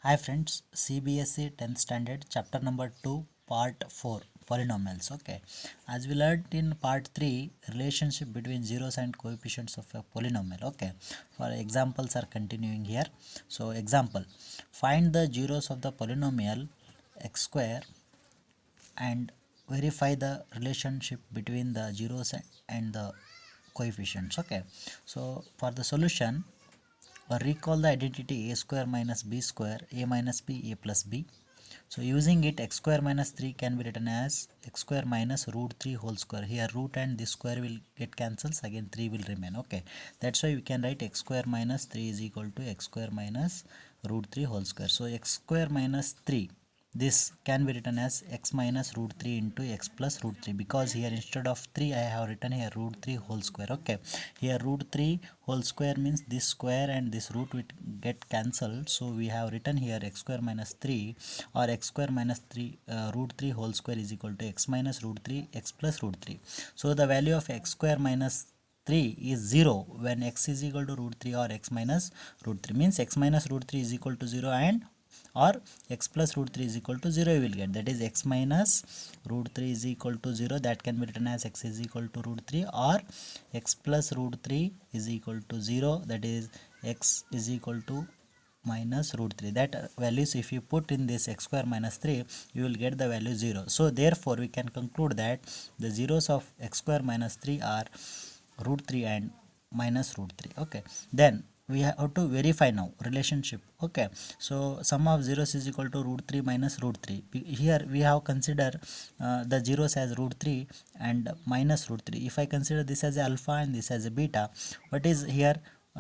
Hi friends, CBSE 10th standard chapter number 2 part 4 polynomials. Okay, as we learned in part 3 relationship between zeros and coefficients of a polynomial. Okay, for examples are continuing here. So example, find the zeros of the polynomial x square and verify the relationship between the zeros and the coefficients. Okay, so for the solution, or recall the identity a square minus b square, a minus b, a plus b. So using it, x square minus 3 can be written as x square minus root 3 whole square. Here root and this square will get cancels, again 3 will remain. Okay, that's why we can write x square minus 3 is equal to x square minus root 3 whole square. So x square minus 3, this can be written as x minus root 3 into x plus root 3, because here instead of 3 I have written here root 3 whole square. Okay, here root 3 whole square means this square and this root will get cancelled, so we have written here x square minus 3 or x square minus 3 root 3 whole square is equal to x minus root 3 x plus root 3. So the value of x square minus 3 is 0 when x is equal to root 3 or x minus root 3, means x minus root 3 is equal to 0 and or x plus root 3 is equal to 0 you will get, that is x minus root 3 is equal to 0, that can be written as x is equal to root 3, or x plus root 3 is equal to 0, that is x is equal to minus root 3. That values if you put in this x square minus 3, you will get the value 0. So therefore we can conclude that the zeros of x square minus 3 are root 3 and minus root 3. Okay, then we have to verify now relationship. Okay, so sum of zeros is equal to root 3 minus root 3. Here we have consider the zeros as root 3 and minus root 3. If I consider this as a alpha and this as a beta, what is here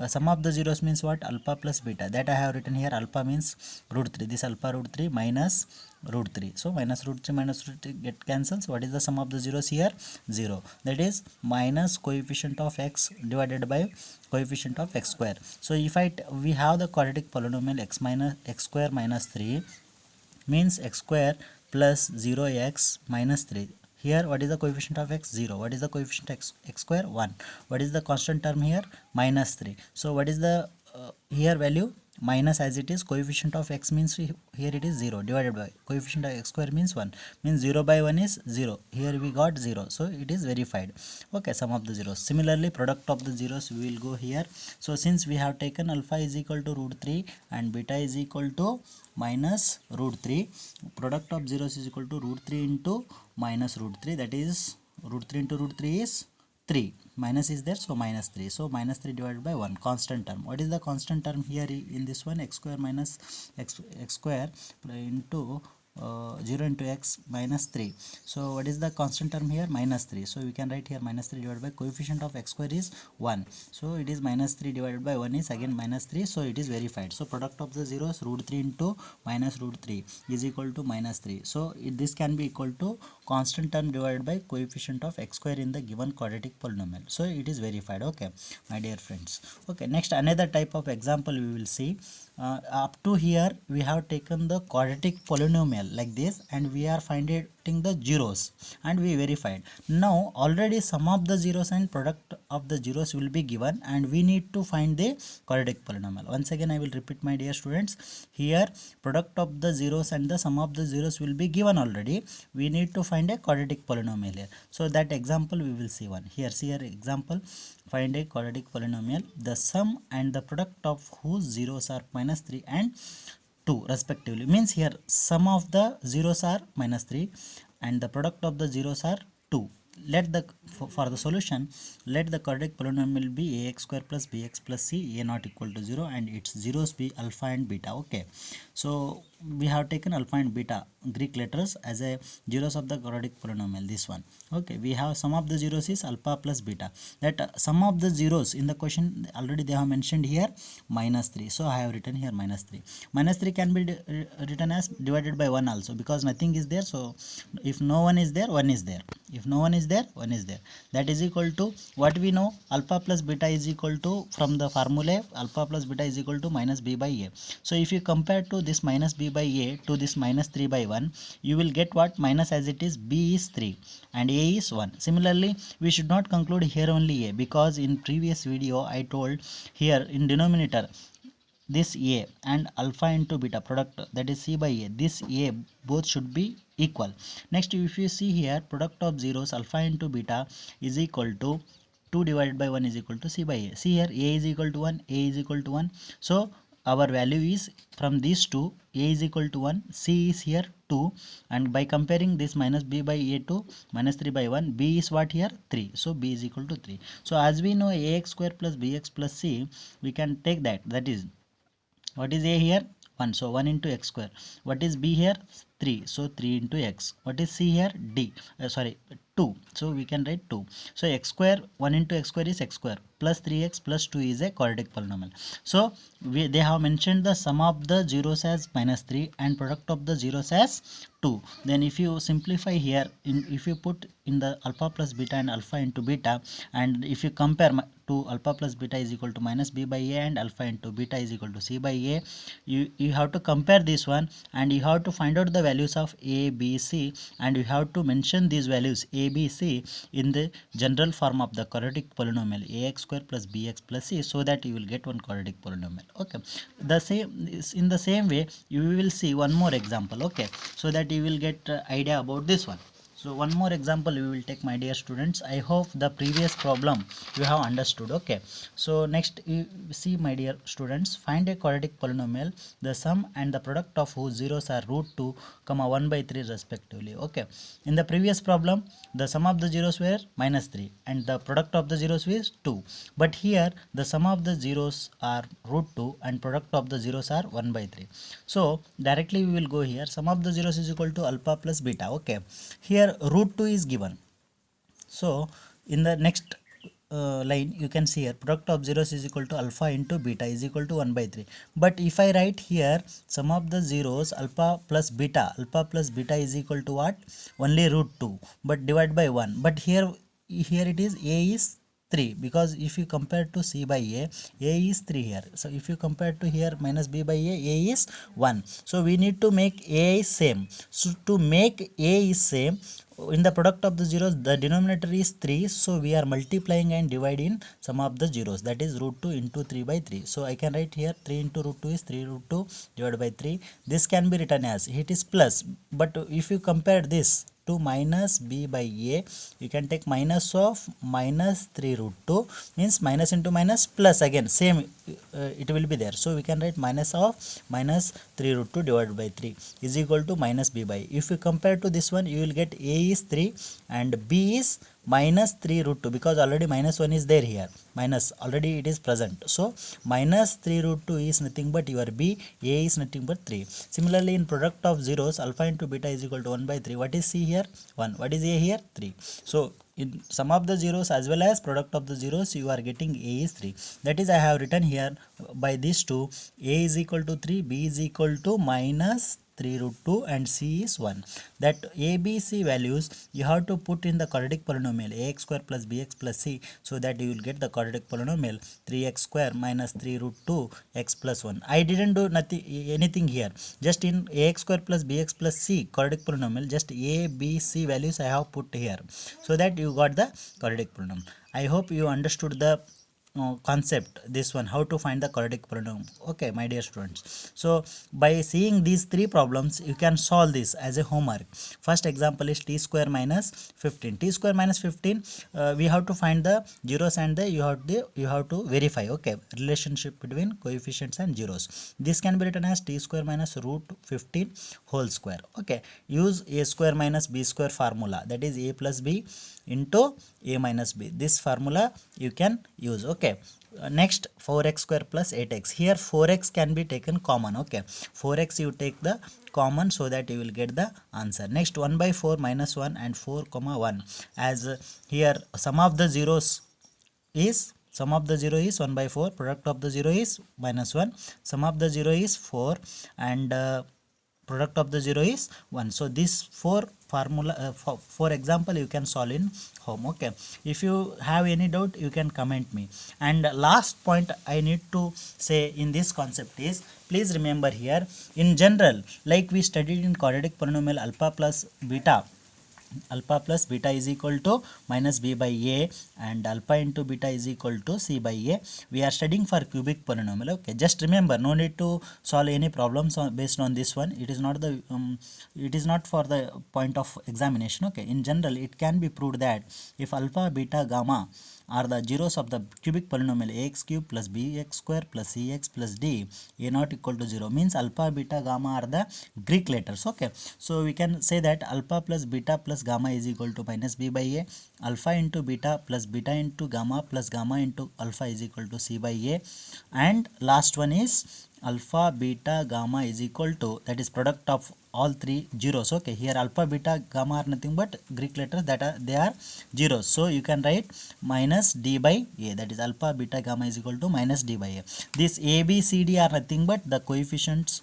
sum of the zeros means what? Alpha plus beta. That I have written here, alpha means root 3, this alpha root 3 minus root 3. So minus root 3 minus root 3 get cancels. What is the sum of the zeros here? 0. That is minus coefficient of x divided by coefficient of x square. So if we have the quadratic polynomial x minus x square minus 3 means x square plus 0x minus 3. Here what is the coefficient of x? 0. What is the coefficient of x square? 1. What is the constant term here? Minus 3. So what is the here value? Minus, as it is coefficient of x means here it is 0 divided by coefficient of x square means 1, means 0 by 1 is 0. Here we got 0, so it is verified. Okay, sum of the zeros. Similarly, product of the zeros we will go here. So since we have taken alpha is equal to root 3 and beta is equal to minus root 3, product of zeros is equal to root 3 into minus root 3, that is root 3 into root 3 is 3, minus is there, so minus 3, so minus 3 divided by 1, constant term. What is the constant term here in this one? X square minus x square into 0 into x minus 3. So what is the constant term here? Minus 3. So we can write here minus 3 divided by coefficient of x square is 1, so it is minus 3 divided by 1 is again minus 3, so it is verified. So product of the zeros root 3 into minus root 3 is equal to minus 3. So this can be equal to constant term divided by coefficient of x square in the given quadratic polynomial. So it is verified. Okay, my dear friends. Okay, next another type of example we will see. Up to here we have taken the quadratic polynomial like this and we are finding the zeros and we verified. Now already sum of the zeros and product of the zeros will be given and we need to find the quadratic polynomial. Once again I will repeat, my dear students, here product of the zeros and the sum of the zeros will be given already. We need to find a quadratic polynomial here. So that example we will see one here. See here example, find a quadratic polynomial, the sum and the product of whose zeros are minus 3 and 2 respectively, means here sum of the zeros are minus 3 and the product of the zeros are 2. Let the for the solution, let the quadratic polynomial be ax square plus bx plus c, a not equal to 0 and its zeros be alpha and beta. Okay, so we have taken alpha and beta Greek letters as a zeros of the quadratic polynomial, this one. Okay, we have sum of the zeros is alpha plus beta. That sum of the zeros in the question already they have mentioned here minus 3, so I have written here minus 3. Minus 3 can be written as divided by 1 also, because nothing is there. So if no one is there, 1 is there. If no one is there, 1 is there. That is equal to what we know, alpha plus beta is equal to, from the formula, alpha plus beta is equal to minus b by a. So if you compare to this minus b by a to this minus 3 by 1, you will get what? Minus, as it is, b is 3 and a is 1. Similarly, we should not conclude here only a, because in previous video I told here in denominator this a and alpha into beta product, that is c by a, this a both should be equal. Next, if you see here, product of zeros alpha into beta is equal to 2 divided by 1 is equal to c by a. See here, a is equal to 1, a is equal to 1. So our value is from these two, a is equal to 1, c is here 2, and by comparing this minus b by a to minus 3 by 1, b is what here? 3. So b is equal to 3. So as we know ax square plus bx plus c, we can take that is, what is a here? 1. So 1 into x square. What is b here? 3. So 3 into x. What is c here? D. Sorry, 2. So we can write 2. So x square, 1 into x square is x square, plus 3x plus 2 is a quadratic polynomial. So they have mentioned the sum of the zeros as minus 3 and product of the zeros as 2. Then if you simplify here, if you put in the alpha plus beta and alpha into beta, and if you compare to alpha plus beta is equal to minus b by a and alpha into beta is equal to c by a, you have to compare this one and you have to find out the values of a, b, c, and you have to mention these values a, b, c in the general form of the quadratic polynomial ax square plus bx plus c, so that you will get one quadratic polynomial. Okay, the same in the same way you will see one more example. Okay, so that you will get idea about this one. So one more example we will take, my dear students. I hope the previous problem you have understood. Okay, so next you see, my dear students, find a quadratic polynomial, the sum and the product of whose zeros are root 2 comma 1 by 3 respectively. Okay, in the previous problem the sum of the zeros were minus 3 and the product of the zeros is 2, but here the sum of the zeros are root 2 and product of the zeros are 1 by 3. So directly we will go here, sum of the zeros is equal to alpha plus beta. Okay, here root 2 is given. So in the next line you can see here, product of zeros is equal to alpha into beta is equal to 1 by 3. But if I write here sum of the zeros alpha plus beta is equal to what? Only root 2, but divide by 1. But here it is a is 3, because if you compare to c by a is 3 here. So if you compare to here minus b by a is 1. So we need to make a is same. So to make a is same, in the product of the zeros the denominator is 3, so we are multiplying and dividing sum of the zeros, that is root 2 into 3 by 3. So I can write here 3 into root 2 is 3 root 2 divided by 3. This can be written as, it is plus, but if you compare this to minus b by a, you can take minus of minus 3 root 2, means minus into minus plus, again same it will be there. So we can write minus of minus 3 root 2 divided by 3 is equal to minus b by. If you compare to this one, you will get a is 3 and b is minus 3 root 2, because already minus 1 is there here, minus already it is present. So minus 3 root 2 is nothing but your b, a is nothing but 3. Similarly in product of zeros alpha into beta is equal to 1 by 3. What is c here? 1. What is a here? 3. So in sum of the zeros as well as product of the zeros you are getting a is 3. That is I have written here by these two, a is equal to 3, b is equal to minus 3 root 2 and c is 1. That a, b, c values you have to put in the quadratic polynomial ax square plus bx plus c, so that you will get the quadratic polynomial 3x square minus 3 root 2 x plus 1. I didn't do anything here, just in ax square plus bx plus c quadratic polynomial, just a, b, c values I have put here, so that you got the quadratic polynomial. I hope you understood the concept, this one, how to find the quadratic polynomial. Okay, my dear students, so by seeing these three problems you can solve this as a homework. First example is t square minus 15. T square minus 15, we have to find the zeros and the you have to verify, okay, relationship between coefficients and zeros. This can be written as t square minus root 15 whole square. Okay, use a square minus b square formula, that is a plus b into a minus b. This formula you can use. Okay, next 4x square plus 8x. Here 4x can be taken common. Okay, 4x you take the common, so that you will get the answer. Next 1 by 4 minus 1 and 4 comma 1, as here sum of the zeros is 1 by 4, product of the 0 is minus 1, sum of the 0 is 4 and product of the 0 is 1. So this 4 formula for example you can solve in home. Okay, if you have any doubt you can comment me. And last point I need to say in this concept is, please remember here, in general, like we studied in quadratic polynomial alpha plus beta, alpha plus beta is equal to minus b by a, and alpha into beta is equal to c by a. We are studying for cubic polynomial. Okay, just remember, no need to solve any problems based on this one. It is not the it is not for the point of examination. Okay, in general it can be proved that if alpha, beta, gamma are the zeros of the cubic polynomial ax cube plus bx square plus cx plus d, a not equal to 0, means alpha, beta, gamma are the Greek letters. Okay, so we can say that alpha plus beta plus gamma is equal to minus b by a, alpha into beta plus beta into gamma plus gamma into alpha is equal to c by a, and last one is alpha, beta, gamma is equal to, that is product of all three zeros. Okay, here alpha, beta, gamma are nothing but Greek letters, that are they are zeros, so you can write minus d by a, that is alpha, beta, gamma is equal to minus d by a. This a, b, c, d are nothing but the coefficients.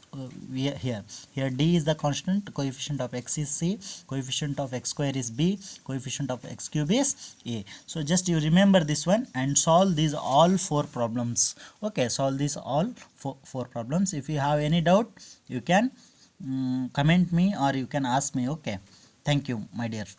Here d is the constant, coefficient of x is c, coefficient of x square is b, coefficient of x cube is a. So just you remember this one and solve these all four problems. Okay, solve these all four problems. If you have any doubt, you can comment me or you can ask me. Okay, thank you my dear.